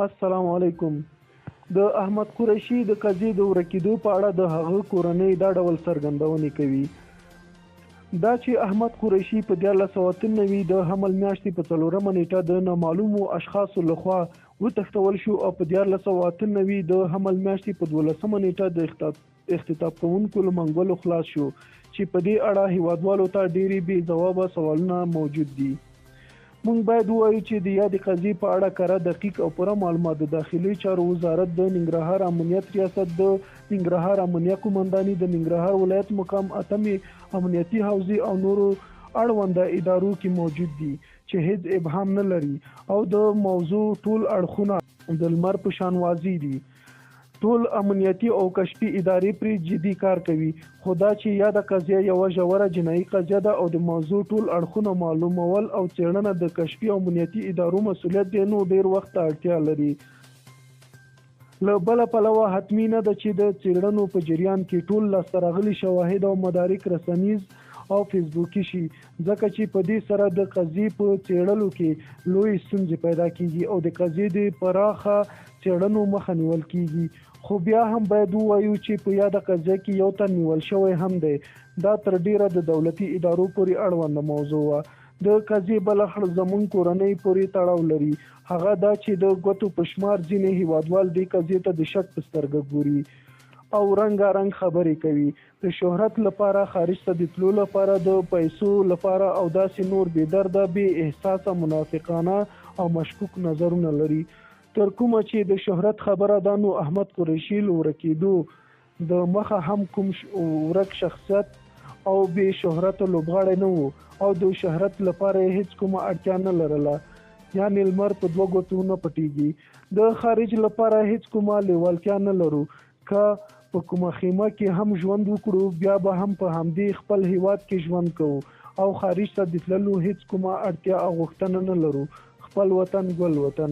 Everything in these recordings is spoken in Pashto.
السلام علیکم. د احمد قریشي د قضیې د ورکېدو په اړه د هغه کورنۍ دا ډول څرګندونې کوي. دا چې احمد قریشي په 1493 د حمل میاشتې په 4مه نیټه د نامعلومو اشخاصو لخوا وتښتول شو او په 1498 د حمل میاشتې په 12مه نیټه د اختطاف کوونکو له منګولو خلاص شو، چې په دې اړه هیوادوالو ته ډېرې بې ځوابه سوالونه موجود دي. مونږ باید ووایو چې د یادې قضیې په اړه کره، دقیق او پوره معلومات د داخلي چارو وزارت، د ننګرهار امنیت ریاست، د ننګرهار امنیه قومنداني، د ننګرهار ولایت مقام اتمې امنیتي حوزې او نورو اړونده ادارو کې موجود دي چې هیڅ ابهام نه لري او د موضوع ټول اړخونه د لمر په شان واضح دي. ټول امنیتي او کشفي ادارې پرې جدي کار کوي، خو دا چې یاده قضیه یوه ژوره جنایي قضیه ده او د موضوع ټول اړخونه معلومول او څېړنه د کشفي او امنیتي ادارو مسؤلیت دی، نو ډېر وخت ته اړتیا لري. له بله پلوه حتمي نه ده چې د څېړنو په جریان کې ټول لاسته راغلي شواهد او مدارک رسنیز او فیسبوکي شي، ځکه چې په دې سره د قضیې په څېړلو کې لوی ستونزې پیدا کیږي او د قضیې د پراخه څېړنو مخه نیول کیږي. خو بیا هم باید ووایو چې په یاده قضیه کې یو تن نیول شوی هم دی. دا تر ډیره د دولتي ادارو پورې اړونده موضوع وه. د قضیې بل اړخ زموږ کورنۍ پورې تړاو لري، هغه دا چې د ګوتو په شمار ځینې هیوادوال دې قضیې ته د شک په سترګه ګوري او رنګارنګ خبرې کوي، د شهرت لپاره، خارج ته د تلو لپاره، د پیسو لپاره او داسې نور بې درده، بې احساسه، منافقانه او مشکوک نظرونه لري. تر کومه چې د شهرت خبره ده، نو احمد قریشي له ورکېدو د مخه هم کوم ورک شخصیت او بې شهرته لوبغاړی نه و او د شهرت لپاره یې هیڅ کومه اړتیا نه لرله، یعنې لمر په 2 ګوتو نه پټېږي. د خارج لپاره هیڅ کومه لیوالتیا نه لرو. که په کومه خیمه کې هم ژوند وکړو، بیا به هم په همدې خپل هیواد کې ژوند کوو او خارج ته د تللو هیڅ کومه اړتیا او غوښتنه نه لرو. خپل وطن ګل وطن.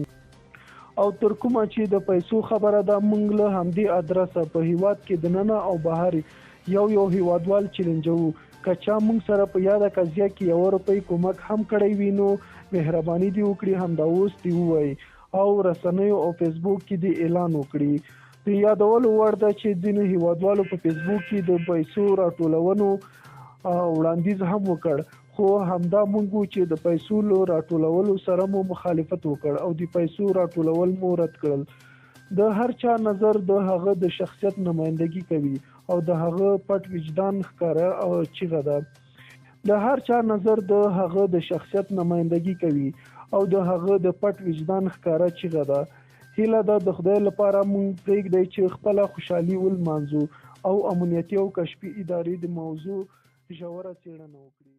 او تر کومه چې د پیسو خبره ده، موږ له همدې ادرسه په هیواد کې دننه او بهر یو هیوادوال چیلنجوو. که چا موږ سره په یاده قضیه کې 1 روپۍ کومک هم کړی وي، نو مهرباني دې وکړي همدا اوس دې ووایي او رسنیو او فیسبوک کې دې اعلان وکړي. د یادولو وړ ده چې ځینو هیوادوالو په فیسبوک کې د پیسو راټولونو وړاندیز هم وکړ، خو همدا موږ وو چې د پیسو له راټولولو سره مو مخالفت وکړ او د پیسو راټولول مو رد کړل. د هر چا نظر د هغه د شخصیت نمایندګي کوي او د هغه پټ وجدان ښکاره او چیغه ده. د هر چا نظر د هغه د شخصیت نمایندګي کوي او د هغه د پټ وجدان ښکاره چیغه ده. هیله ده د خدای لپاره مونږ پرېږدئ چې خپله خوشحالي ولمانځو او امنیتي او کشفي ادارې د موضوع ژوره څېړنه وکړي.